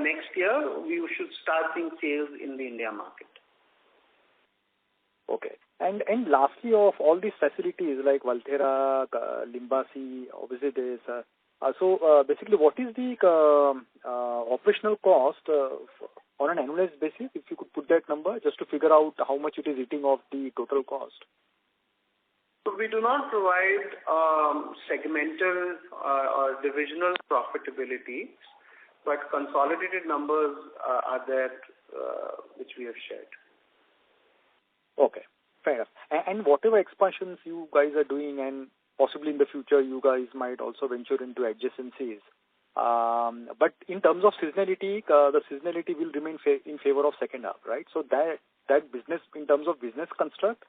next year we should start seeing sales in the India market. Okay. And lastly, of all these facilities like Valthera, Limbasi, obviously there is so basically what is the operational cost on an annualized basis, if you could put that number just to figure out how much it is eating off the total cost? So we do not provide segmental or divisional profitability, but consolidated numbers are there which we have shared. Okay, fair enough. And whatever expansions you guys are doing, and possibly in the future you guys might also venture into adjacencies. But in terms of seasonality, the seasonality will remain in favor of second half, right? So that business, in terms of business construct,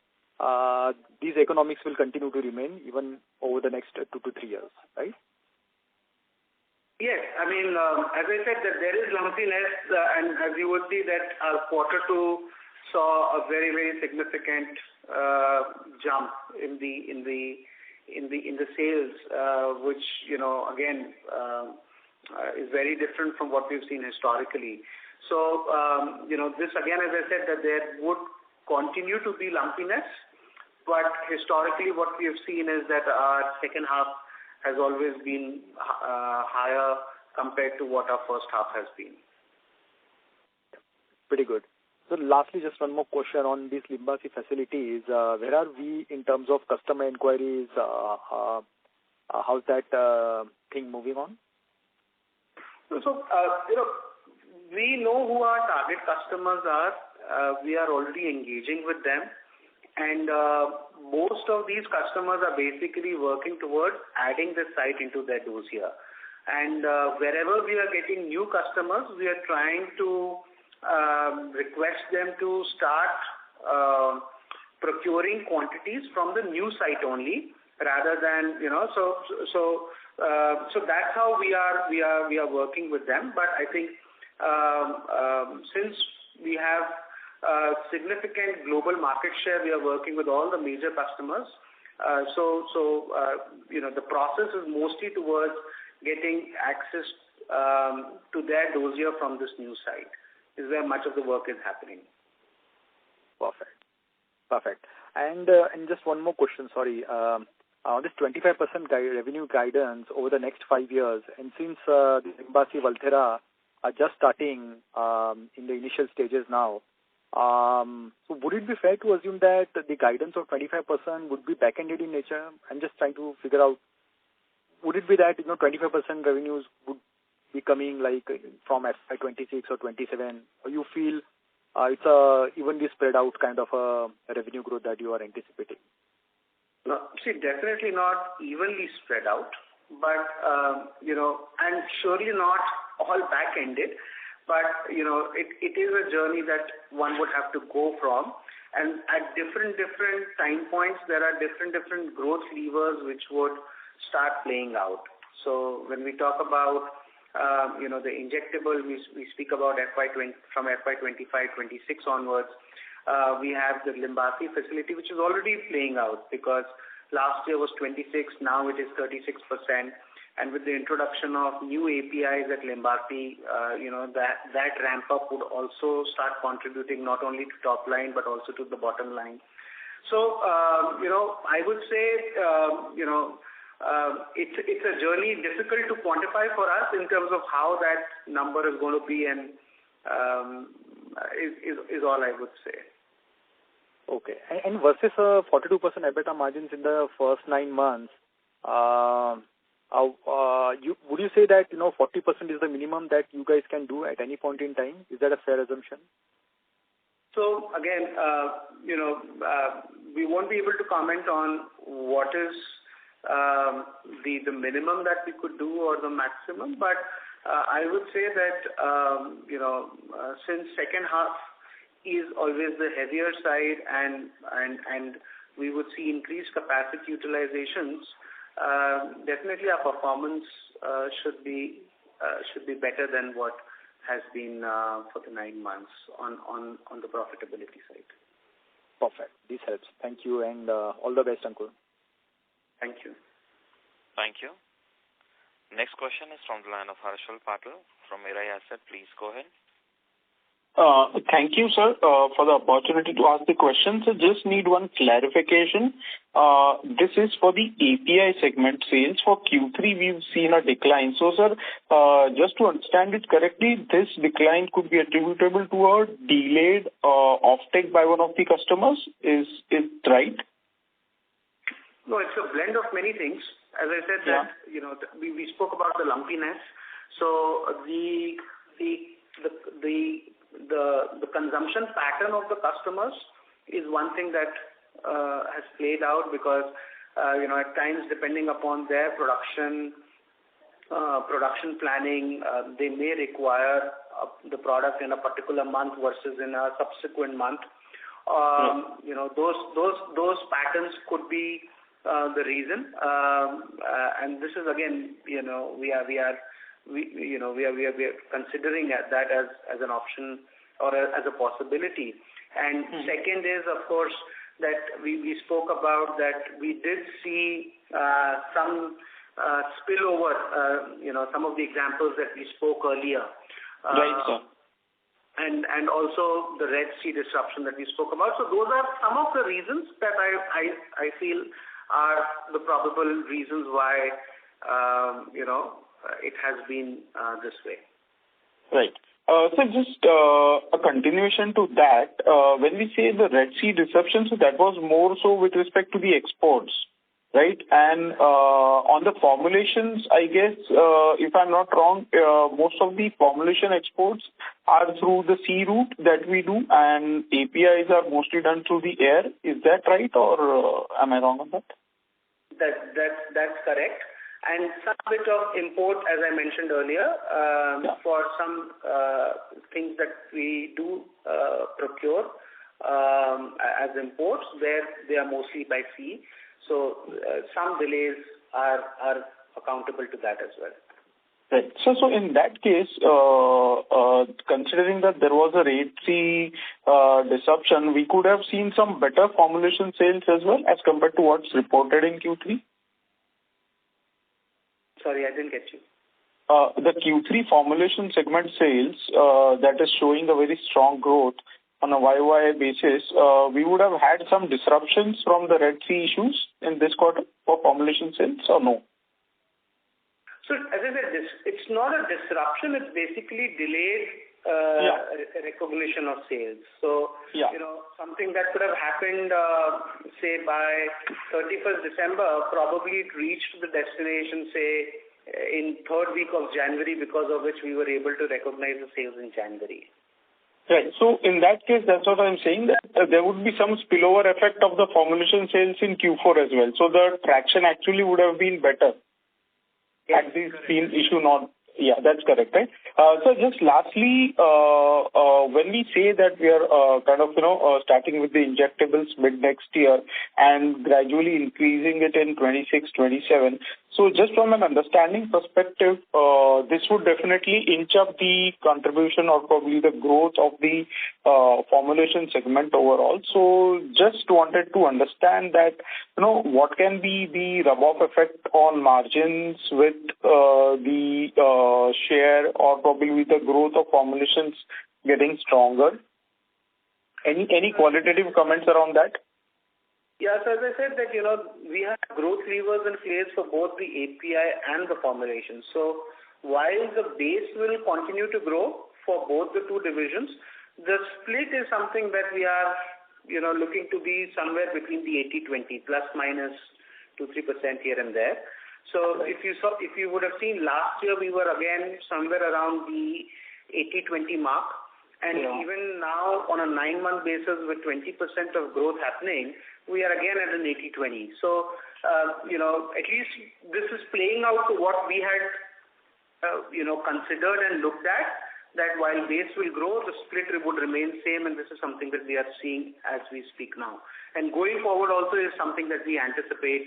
these economics will continue to remain even over the next 2 to 3 years, right? Yes, I mean, as I said, that there is lumpiness, and as you would see that our quarter 2 saw a very, very significant jump in the sales, which again is very different from what we've seen historically. So this again, as I said, that there would continue to be lumpiness, but historically what we have seen is that our second half has always been higher compared to what our first half has been. Pretty good. So lastly, just one more question on these Limbasi facilities. Where are we in terms of customer inquiries? How's that thing moving on? So, we know who our target customers are. We are already engaging with them. And most of these customers are basically working towards adding the site into their dossier. And wherever we are getting new customers, we are trying to request them to start procuring quantities from the new site only, rather than so that's how we are working with them. But I think since we have significant global market share, we are working with all the major customers. The process is mostly towards getting access to their dossier from this new site. Is where much of the work is happening. Perfect. And just one more question, sorry. On this 25% revenue guidance over the next 5 years, and since the Limbasi Valthera are just starting in the initial stages now, so would it be fair to assume that the guidance of 25% would be back-ended in nature? I'm just trying to figure out, would it be that 25% revenues would be coming like from FY26 or 27, or you feel it's a evenly spread out kind of a revenue growth that you are anticipating? No, see, definitely not evenly spread out. but and surely not all back-ended, but it is a journey that one would have to go from, and at different time points there are different growth levers which would start playing out. So when we talk about the injectable, we speak about from FY25-26 onwards. We have the Limbasi facility, which is already playing out because last year was 26, now it is 36%. And with the introduction of new APIs at Limbasi, that ramp up would also start contributing not only to top line but also to the bottom line. So, I would say, it's a journey difficult to quantify for us in terms of how that number is going to be, and is all I would say. Okay. And versus 42% EBITDA margins in the first 9 months, would you say that 40% is the minimum that you guys can do at any point in time? Is that a fair assumption? So again, we won't be able to comment on what is the minimum that we could do or the maximum, but I would say that since second half is always the heavier side, and we would see increased capacity utilizations, definitely our performance should be better than what has been for the 9 months on the profitability side. Perfect. This helps. Thank you, and all the best, Ankur. Thank you. Thank you. Next question is from the line of Harshal Patel from Mirae Asset. Please go ahead. Thank you, sir, for the opportunity to ask the question. So just need one clarification. This is for the API segment sales. For Q3, we've seen a decline. So, sir, just to understand it correctly, this decline could be attributable to a delayed offtake by one of the customers. Is it right? No, it's a blend of many things. As I said, that we spoke about the lumpiness. So the consumption pattern of the customers is one thing that has played out because at times, depending upon their production planning, they may require the product in a particular month versus in a subsequent month. Those patterns could be the reason, and this is again, we are considering that as an option or as a possibility. And second is, of course, that we spoke about that we did see some spillover, some of the examples that we spoke earlier. Right, sir. And also the Red Sea disruption that we spoke about. So those are some of the reasons that I feel are the probable reasons why it has been this way. Right. So just a continuation to that, when we say the Red Sea disruption, so that was more so with respect to the exports, right? And on the formulations, I guess, if I'm not wrong, most of the formulation exports are through the sea route that we do, and APIs are mostly done through the air. Is that right, or am I wrong on that? That's correct. And some bit of import, as I mentioned earlier, for some things that we do procure as imports, they are mostly by sea. So some delays are accountable to that as well. Right. So in that case, considering that there was a Red Sea disruption, we could have seen some better formulation sales as well as compared to what's reported in Q3? Sorry, I didn't get you. The Q3 formulation segment sales that is showing a very strong growth on a YOY basis, we would have had some disruptions from the Red Sea issues in this quarter for formulation sales, or no? So, as I said, it's not a disruption. It's basically delayed recognition of sales. So, something that could have happened, say, by 31st December, probably it reached the destination, say, in third week of January, because of which we were able to recognize the sales in January. Right. So in that case, that's what I'm saying, that there would be some spillover effect of the formulation sales in Q4 as well. So the traction actually would have been better. had this been issue not... Yeah, that's correct, right? So just lastly, when we say that we are starting with the injectables mid next year and gradually increasing it in 26, 27, so just from an understanding perspective, this would definitely inch up the contribution or probably the growth of the formulation segment overall. So just wanted to understand that, what can be the rub-off effect on margins with the share or probably with the growth of formulations getting stronger? Any qualitative comments around that? Yeah, so as I said that, we have growth levers in place for both the API and the formulation. So while the base will continue to grow for both the two divisions, the split is something that we are, looking to be somewhere between the 80-20, plus minus 2-3% here and there. So if you would have seen last year, we were again somewhere around the 80-20 mark. And even now, on a 9-month basis, with 20% of growth happening, we are again at an 80-20. So, at least this is playing out to what we had, considered and looked at, that while base will grow, the split would remain same, and this is something that we are seeing as we speak now. And going forward also is something that we anticipate,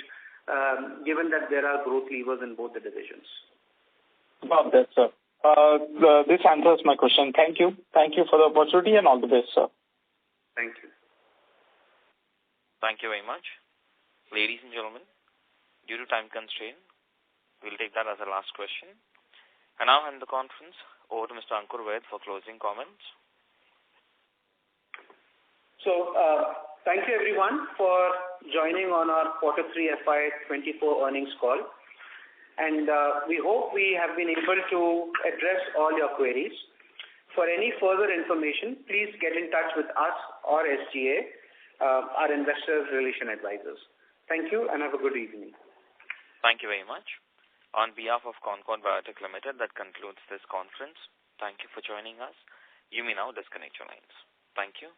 given that there are growth levers in both the divisions. Got that, sir. This answers my question. Thank you. Thank you for the opportunity and all the best, sir. Thank you. Thank you very much. Ladies and gentlemen, due to time constraint, we'll take that as a last question. And now hand the conference over to Mr. Ankur Vaid for closing comments. So, thank you everyone for joining on our Q3 FY24 earnings call. And we hope we have been able to address all your queries. For any further information, please get in touch with us or SGA, our investor relation advisors. Thank you and have a good evening. Thank you very much. On behalf of Concord Biotech Limited, that concludes this conference. Thank you for joining us. You may now disconnect your lines. Thank you.